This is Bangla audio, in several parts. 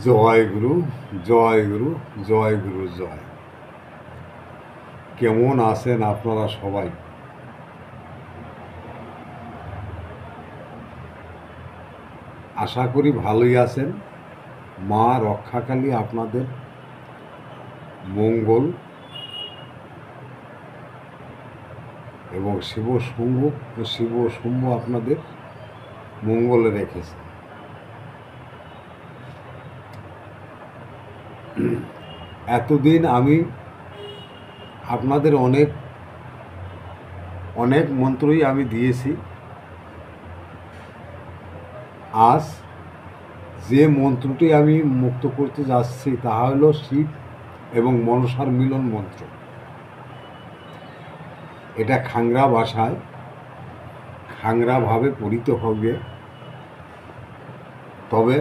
জয় গুরু, জয় গুরু, জয় গুরু, জয়। কেমন আছেন আপনারা সবাই? আশা করি ভালোই আছেন। মা রক্ষাকালী আপনাদের মঙ্গল এবং শিব শম্ভ আপনাদের মঙ্গলে রেখেছে। এতদিন আমি আপনাদের অনেক মন্ত্রই আমি দিয়েছি। আজ যে মন্ত্রটি আমি মুক্ত করতে যাচ্ছি তা হল শিব এবং মনসার মিলন মন্ত্র। এটা খাংরা ভাষায় খাংরাভাবে পড়িতে হবে, তবে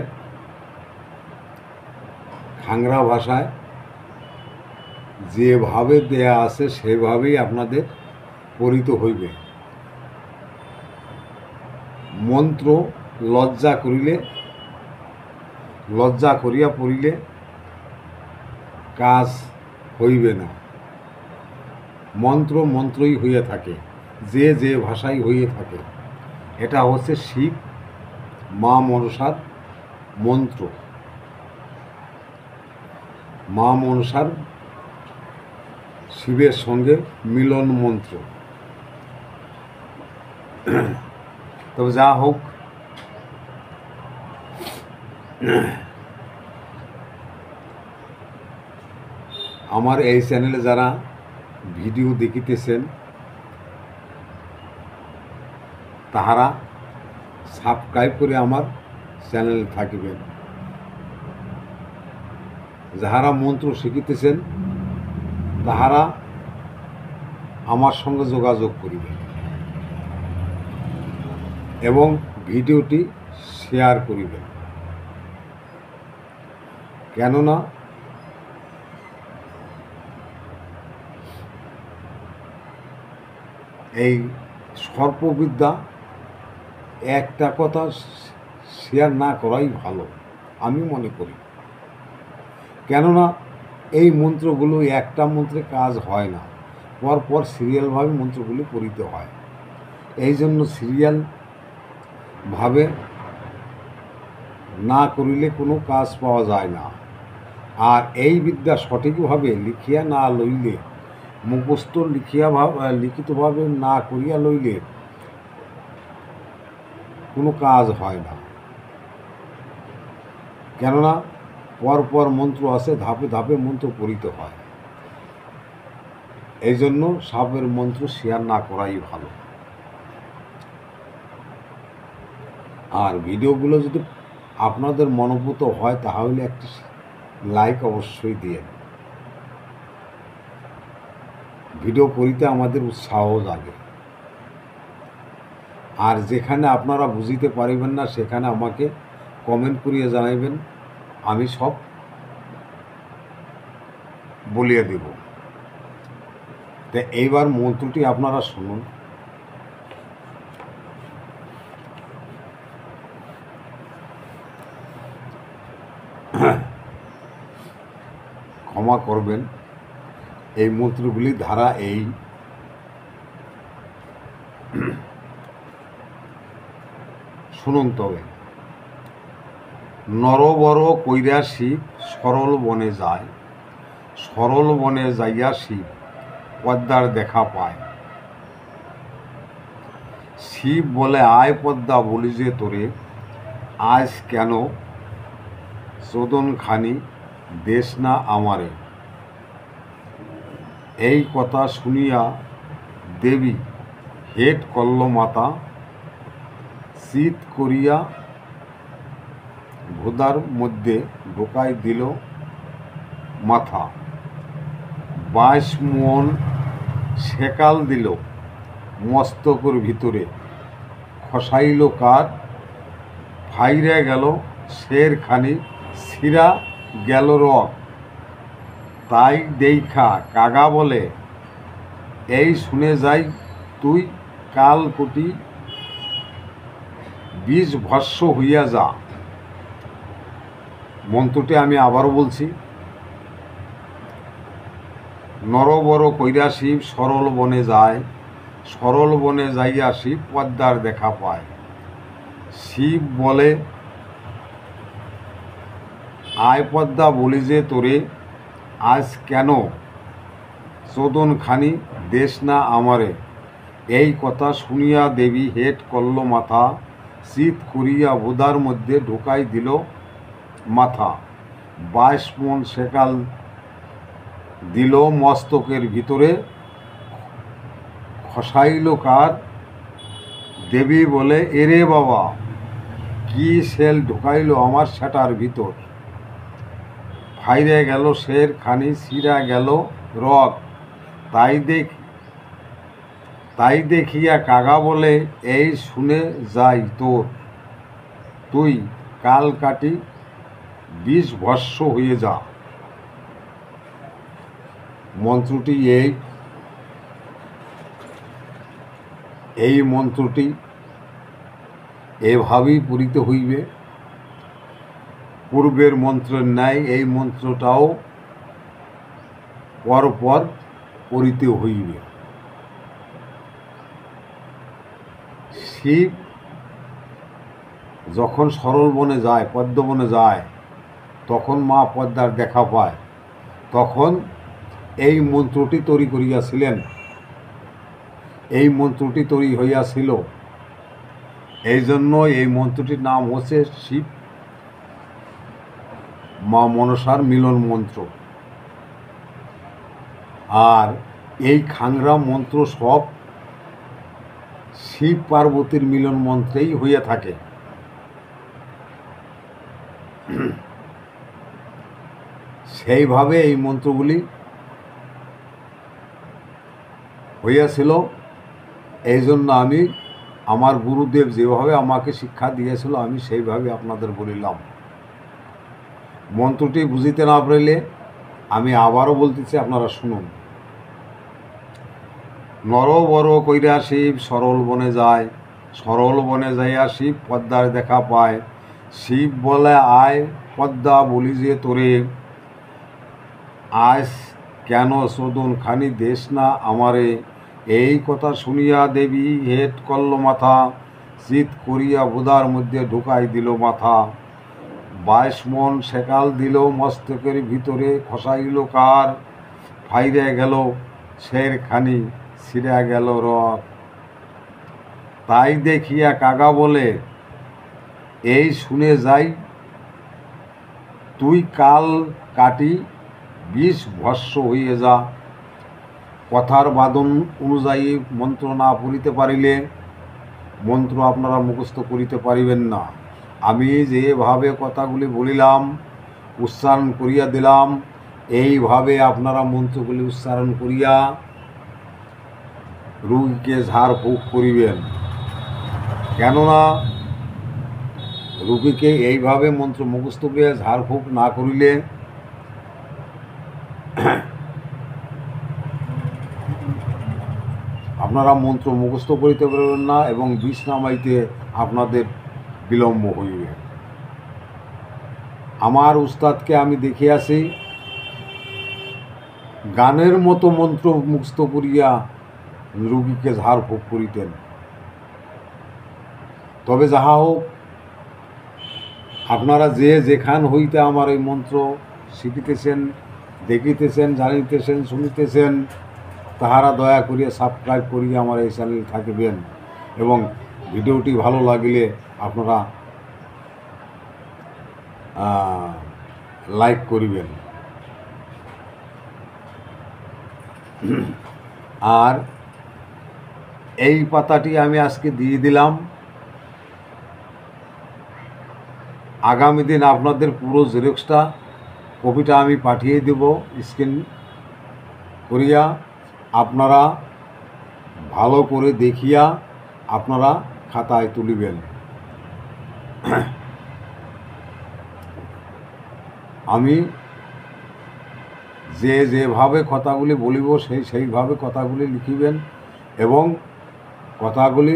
খাংরা ভাষায় যেভাবে দেয়া আছে সেভাবেই আপনাদের পড়িতে হইবে। মন্ত্র লজ্জা করিয়া পড়িলে কাজ হইবে না। মন্ত্রই হইয়া থাকে, যে ভাষায় হইয়া থাকে। এটা হচ্ছে শিব মা মনসার মন্ত্র, মা মনসার শিবের সঙ্গে মিলন মন্ত্র। তবে যা হোক, আমার এই চ্যানেলে যারা ভিডিও দেখিতেছেন তাহারা সাবস্ক্রাইব করে আমার চ্যানেলে থাকিবেন। যাহারা মন্ত্র শিখিতেছেন তাহারা আমার সঙ্গে যোগাযোগ করিবেন এবং ভিডিওটি শেয়ার করিবেন। কেননা এই সর্পবিদ্যা একটা কথা শেয়ার না করাই ভালো আমি মনে করি। কেননা এই মন্ত্রগুলো একটা মন্ত্রে কাজ হয় না, পরপর সিরিয়ালভাবে মন্ত্রগুলি পড়িতে হয়। এই জন্য সিরিয়ালভাবে না করিলে কোনো কাজ পাওয়া যায় না। আর এই বিদ্যা সঠিকভাবে লিখিয়া না লইলে, মুখস্থ লিখিতভাবে না করিয়া লইলে কোনো কাজ হয় না। কেননা পরপর মন্ত্র আছে, ধাপে ধাপে মন্ত্র পড়িতে হয়। এই জন্য সাপের মন্ত্র শেয়ার না করাই ভালো। আর ভিডিওগুলো যদি আপনাদের মনোভূত হয় তাহলে একটি লাইক অবশ্যই দিয়ে। ভিডিও করিতে আমাদের উৎসাহ জাগে। আর যেখানে আপনারা বুঝিতে পারিবেন না সেখানে আমাকে কমেন্ট করিয়া জানাইবেন, আমি সব বলিয়া দেব। তো এইবার মন্ত্রটি আপনারা শুনুন। ক্ষমা করবেন, এই মন্ত্রগুলি ধারা এই শুনুন। তবে নরবর কইরা শিব সরল বনে যায়, সরল বনে যাইয়া শিব পদ্মার দেখা পায়। শিব বলে আয় পদ্মা বলি যে তোরে, আজ কেন চোদনখানি দেশ না আমারে। এই কথা শুনিয়া দেবী হেট করল মাতা, চিত করিয়া ভোদার মধ্যে ঢোকাই দিল মাথা। 22 মন সেকাল দিল মস্তকর ভিতরে, খসাইল কার ফাইরা গেল শেরখানি, ছিঁড়া গেল রক। তাই দেইখা কাগা বলে, এই শুনে যাই তুই কাল কোটি 20 ভস্য হইয়া যা। মন্ত্রটি আমি আবারও বলছি। নরবর কইরা শিব সরল বনে যায়, সরল বনে যাইয়া শিব পদ্মার দেখা পায়। শিব বলে, আয় পদ্মা বলি যে তোরে, আজ কেন চোদন খানি দেশ না আমারে। এই কথা শুনিয়া দেবী হেট করল মাথা, চিত করিয়া বোদার মধ্যে ঢুকাই দিল মাথা। 22 মণ সেকাল দিল মস্তকের ভিতরে, খসাইল কার। দেবী বলে, এরে বাবা, কি সেল ঢুকাইল আমার সেটার ভিতর। ফাইরে গেল শের খানি, ছিঁড়া গেল রক। তাই দেখিয়া কাগা বলে, এই শুনে যাই তোর, তুই কাল কাটি 20 ভস্য হয়ে যা। মন্ত্রটি এই মন্ত্রটি এভাবেই পড়িতে হইবে। পূর্বের মন্ত্রের ন্যায় এই মন্ত্রটাও পরপর পড়িতে হইবে। শিব যখন সরল বনে যায়, পদ্মবনে যায়, তখন মা পদ্মার দেখা পায়। তখন এই মন্ত্রটি তৈরি করিয়াছিলেন, এই মন্ত্রটি তৈরি হইয়াছিল। এই জন্য এই মন্ত্রটির নাম হচ্ছে শিব মা মনসার মিলন মন্ত্র। আর এই খাংরা মন্ত্র সব শিব পার্বতীর মিলন মন্ত্রেই হইয়া থাকে। সেইভাবে এই মন্ত্রগুলি হইয়াছিল। এই জন্য আমি আমার গুরুদেব যেভাবে আমাকে শিক্ষা দিয়েছিল, আমি সেইভাবে আপনাদের বলিলাম। মন্ত্রটি বুঝিতে না পারলে আমি আবারও বলতেছি, আপনারা শুনুন। নরবর কইরা শিব সরল বনে যায়, সরল বনে যাইয়া শিব পদ্মার দেখা পায়। শিব বলে, আয় পদ্মা বলি যে তোরে, আজ কেন চোদন খানি দেশ না আমারে। এই কথা শুনিয়া দেবী হেট করল মাথা, চিত করিয়া বোদার মধ্যে ঢুকাই দিল মাথা। 22 মণ সেকাল দিল মস্তকের ভিতরে, খসাইল কার। ফাইরে গেল শের খানি, ছিঁড়া গেল রক। তাই দেখিয়া কাগা বলে, এই শুনে যাই তুই কাল কাটি 20 ভস্য হইয়ে যা। কথার বাদন অনুযায়ী মন্ত্র না পড়িতে পারিলে মন্ত্র আপনারা মুখস্থ করিতে পারিবেন না। আমি যেভাবে কথাগুলি বলিলাম, উচ্চারণ করিয়া দিলাম, এইভাবে আপনারা মন্ত্রগুলি উচ্চারণ করিয়া রোগীকে ঝাড়ফুঁক করিবেন। কেননা রোগীকে এইভাবে মন্ত্র মুখস্থ করিয়া ঝাড়ফুঁক না করিলে আপনারা মন্ত্র মুখস্থ করিতে পারবেন না এবং বিষ নামাইতে আপনাদের বিলম্ব হইবে। আমার উস্তাদকে আমি দেখিয়াছি গানের মতো মন্ত্র মুখস্থ করিয়া রোগীকে ঝাড়ফুঁক করিতেন। তবে যাহা হোক, আপনারা যে যেখান হইতে আমার এই মন্ত্র শিখিতেছেন, দেখিতেছেন, জানিতেছেন, শুনিতেছেন, তাহারা দয়া করিয়া সাবস্ক্রাইব করিয়া আমার এই চ্যানেল থাকিবেন এবং ভিডিওটি ভালো লাগিলে আপনারা লাইক করিবেন। আর এই পাতাটি আমি আজকে দিয়ে দিলাম। আগামী দিন আপনাদের পুরো জেরক্সটা কপিটা আমি পাঠিয়ে দেব স্ক্রিন করিয়া। আপনারা ভালো করে দেখিয়া আপনারা খাতায় তুলিবেন। আমি যেভাবে কথাগুলি বলিব সেইভাবে কথাগুলি লিখিবেন এবং কথাগুলি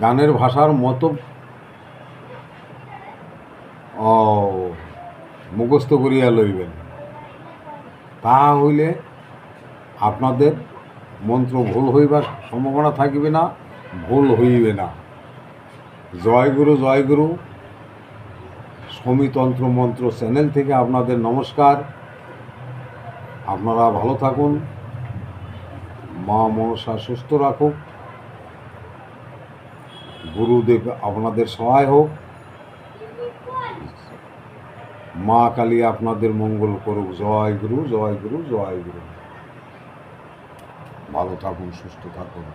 গানের ভাষার মতো মুখস্থ করিয়া লইবেন, তাহা হইলে আপনাদের মন্ত্র ভুল হইবার সম্ভাবনা থাকিবে না, ভুল হইবে না। জয় গুরু, জয় গুরু। সমিতন্ত্র মন্ত্র চ্যানেল থেকে আপনাদের নমস্কার। আপনারা ভালো থাকুন, মা মনসা সুস্থ রাখুক, গুরুদেব আপনাদের সহায় হোক, মা কালী আপনাদের মঙ্গল করুক। জয় গুরু, জয় গুরু, জয় গুরু। ভালো থাকুন, সুস্থ থাকুন।